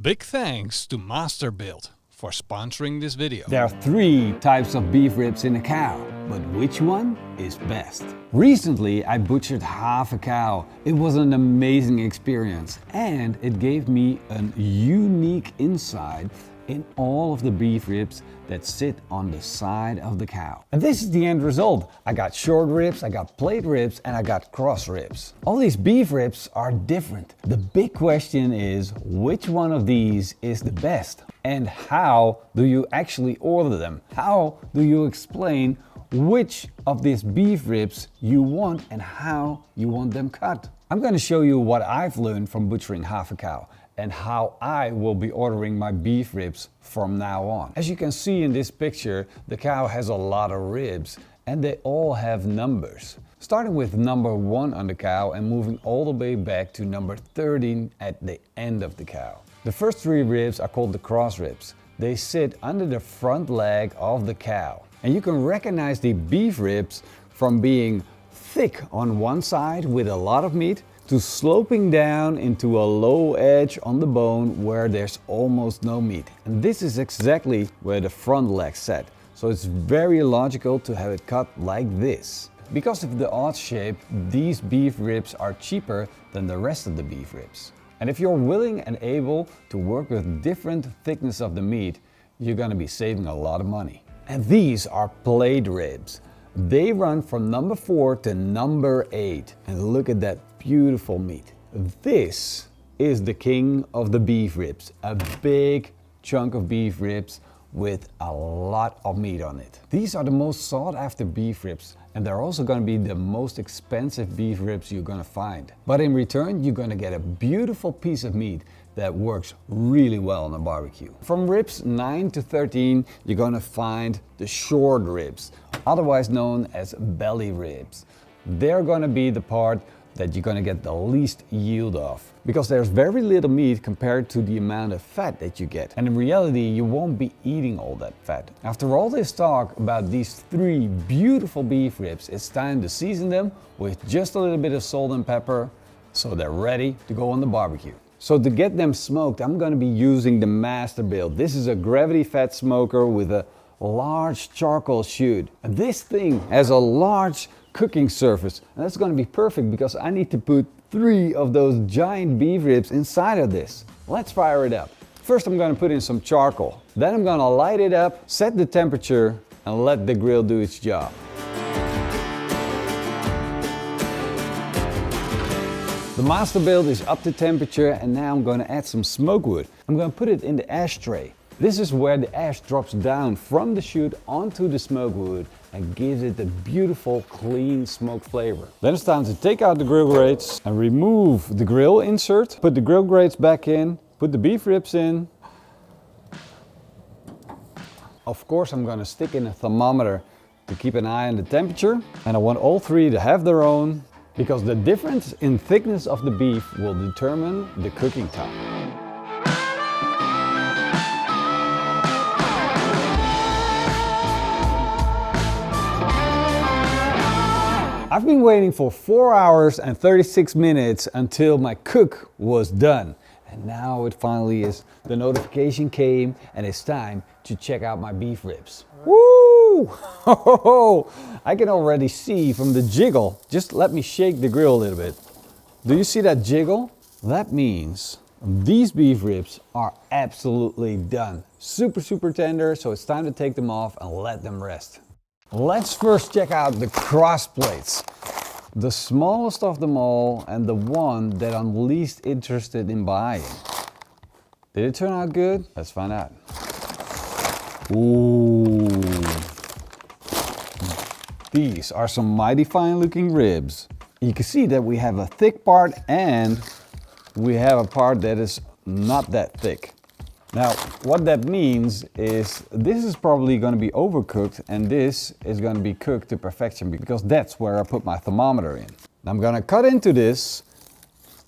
big thanks to Masterbuilt for sponsoring this video. There are 3 types of beef ribs in a cow, but which one is best? Recently, I butchered half a cow. It was an amazing experience and it gave me a unique insight in all of the beef ribs that sit on the side of the cow. And this is the end result. I got short ribs, I got plate ribs, and I got cross ribs. All these beef ribs are different. The big question is, which one of these is the best? And how do you actually order them? How do you explain which of these beef ribs you want and how you want them cut? I'm going to show you what I've learned from butchering half a cow and how I will be ordering my beef ribs from now on. As you can see in this picture, the cow has a lot of ribs and they all have numbers. Starting with number 1 on the cow and moving all the way back to number 13 at the end of the cow. The first 3 ribs are called the cross ribs. They sit under the front leg of the cow. And you can recognize the beef ribs from being thick on one side with a lot of meat to sloping down into a low edge on the bone where there's almost no meat. And this is exactly where the front leg set. So it's very logical to have it cut like this. Because of the odd shape, these beef ribs are cheaper than the rest of the beef ribs. And if you're willing and able to work with different thickness of the meat, you're gonna be saving a lot of money. And these are plate ribs. They run from number 4 to number 8. And look at that beautiful meat. This is the king of the beef ribs. A big chunk of beef ribs with a lot of meat on it. These are the most sought after beef ribs, and they're also going to be the most expensive beef ribs you're going to find. But in return, you're going to get a beautiful piece of meat that works really well on a barbecue. From ribs 9 to 13, you're going to find the short ribs, otherwise known as belly ribs. They're going to be the part that you're going to get the least yield of, because there's very little meat compared to the amount of fat that you get. And in reality, you won't be eating all that fat. After all this talk about these 3 beautiful beef ribs, it's time to season them with just a little bit of salt and pepper so they're ready to go on the barbecue. So to get them smoked, I'm going to be using the Masterbuilt. This is a gravity fed smoker with a large charcoal chute. And this thing has a large cooking surface, and that's going to be perfect because I need to put 3 of those giant beef ribs inside of this. Let's fire it up. First I'm going to put in some charcoal. Then I'm going to light it up, set the temperature, and let the grill do its job. The Masterbuilt is up to temperature, and now I'm going to add some smoke wood. I'm going to put it in the ashtray. This is where the ash drops down from the chute onto the smoke wood and gives it a beautiful, clean smoke flavor. Then it's time to take out the grill grates and remove the grill insert. Put the grill grates back in, put the beef ribs in. Of course, I'm going to stick in a thermometer to keep an eye on the temperature. And I want all 3 to have their own, because the difference in thickness of the beef will determine the cooking time. I've been waiting for 4 hours and 36 minutes until my cook was done. And now it finally is. The notification came and it's time to check out my beef ribs. Woo! I can already see from the jiggle. Just let me shake the grill a little bit. Do you see that jiggle? That means these beef ribs are absolutely done. Super tender, so it's time to take them off and let them rest. Let's first check out the cross plates. The smallest of them all and the one that I'm least interested in buying. Did it turn out good? Let's find out. Ooh. These are some mighty fine looking ribs. You can see that we have a thick part and we have a part that is not that thick. Now, what that means is this is probably going to be overcooked and this is going to be cooked to perfection, because that's where I put my thermometer in. I'm going to cut into this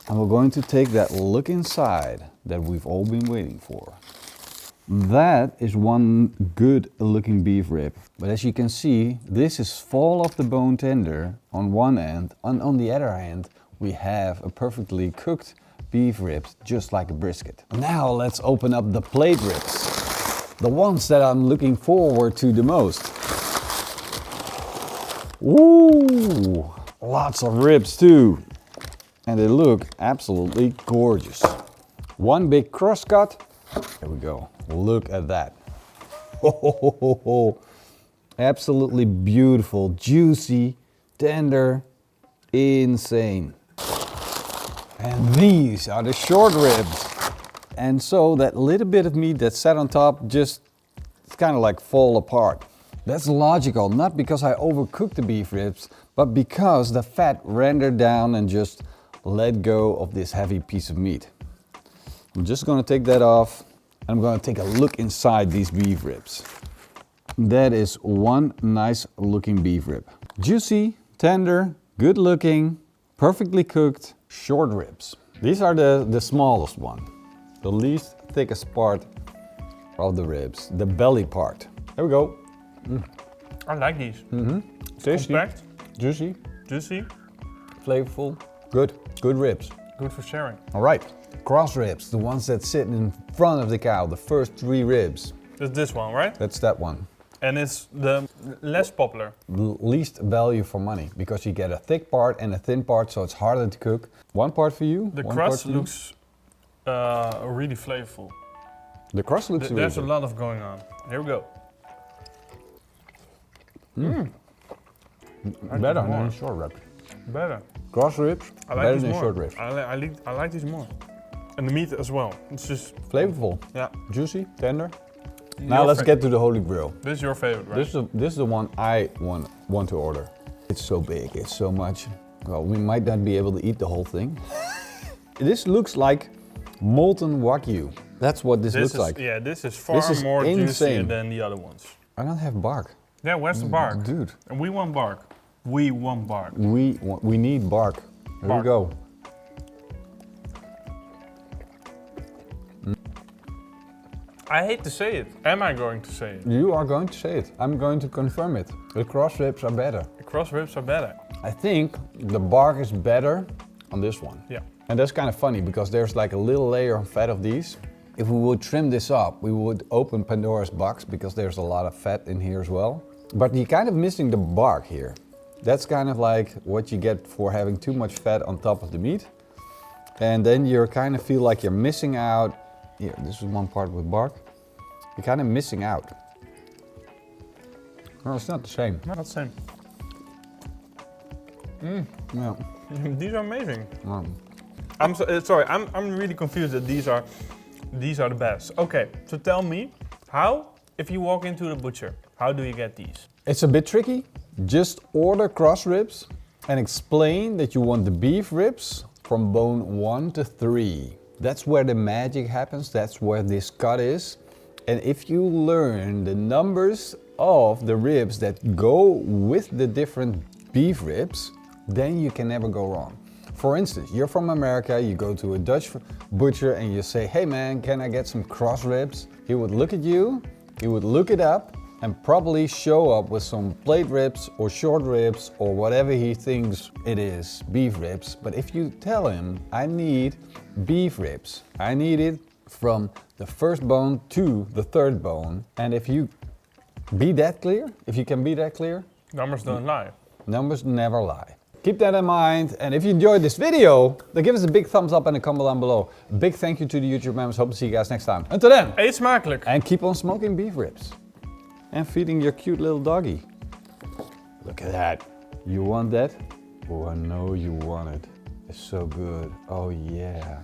and we're going to take that look inside that we've all been waiting for. That is one good looking beef rib. But as you can see, this is fall off the bone tender on one end, and on the other hand we have a perfectly cooked beef ribs, just like a brisket. Now let's open up the plate ribs. The ones that I'm looking forward to the most. Ooh, lots of ribs too. And they look absolutely gorgeous. One big cross cut. There we go. Look at that. Oh, absolutely beautiful, juicy, tender, insane. And these are the short ribs. And so that little bit of meat that sat on top just, it's kind of like fall apart. That's logical, not because I overcooked the beef ribs, but because the fat rendered down and just let go of this heavy piece of meat. I'm just gonna take that off. I'm gonna take a look inside these beef ribs. That is one nice looking beef rib. Juicy, tender, good looking, perfectly cooked, short ribs. These are the smallest one, the least thickest part of the ribs, the belly part. There we go. I like these. Tasty, Compact, juicy, flavorful, good ribs. good for sharing. All right, cross ribs, the ones that sit in front of the cow, the first 3 ribs. That's this one, right? That's that one. And it's the less popular. Least value for money, because you get a thick part and a thin part, so it's harder to cook. One part for you. The one part crust for you. looks really flavorful. The crust looks really There's a good. lot of going on. Here we go. Better more. than short ribs. Better. Cross ribs, I like better these than more. short ribs. I like these more. And the meat as well. It's just Flavorful, yeah. juicy, tender. Now Your let's fa- get to the holy grail. This is your favorite, right? This is the one I want to order. It's so big, it's so much. Well, we might not be able to eat the whole thing. This looks like molten Wagyu. That's what this looks like. Yeah, this is far This is more juicy insane. than the other ones. I don't have bark. Yeah, where's the bark? Dude, And we want bark. We want bark. we need bark. Here Bark. we go. I hate to say it. Am I going to say it? You are going to say it. I'm going to confirm it. The cross ribs are better. The cross ribs are better. I think the bark is better on this one. Yeah. And that's kind of funny because there's like a little layer of fat of these. If we would trim this up, we would open Pandora's box because there's a lot of fat in here as well. But you're kind of missing the bark here. That's kind of like what you get for having too much fat on top of the meat. And then you kind of feel like you're missing out. Here, this is one part with bark. You're kind of missing out. No, it's not the same. Not the same. No. These are amazing. Um, Sorry, I'm really confused that these are the best. Okay, so tell me, how, if you walk into the butcher, how do you get these? It's a bit tricky. Just order cross ribs and explain that you want the beef ribs from bone 1 to 3. That's where the magic happens, that's where this cut is. And if you learn the numbers of the ribs that go with the different beef ribs, then you can never go wrong. For instance, you're from America, you go to a Dutch butcher and you say, hey man, can I get some cross ribs? He would look at you, he would look it up and probably show up with some plate ribs or short ribs or whatever he thinks it is, beef ribs. But if you tell him, I need beef ribs, I need it from the first bone to the third bone. And if you be that clear, if you can be that clear, Numbers don't lie. numbers never lie. Keep that in mind, and if you enjoyed this video, then give us a big thumbs up and a comment down below. A big thank you to the YouTube members. Hope to see you guys next time. Until then, Eet smakelijk. and keep on smoking beef ribs. And feeding your cute little doggy. Look at that. You want that? Oh, I know you want it. It's so good. Oh yeah.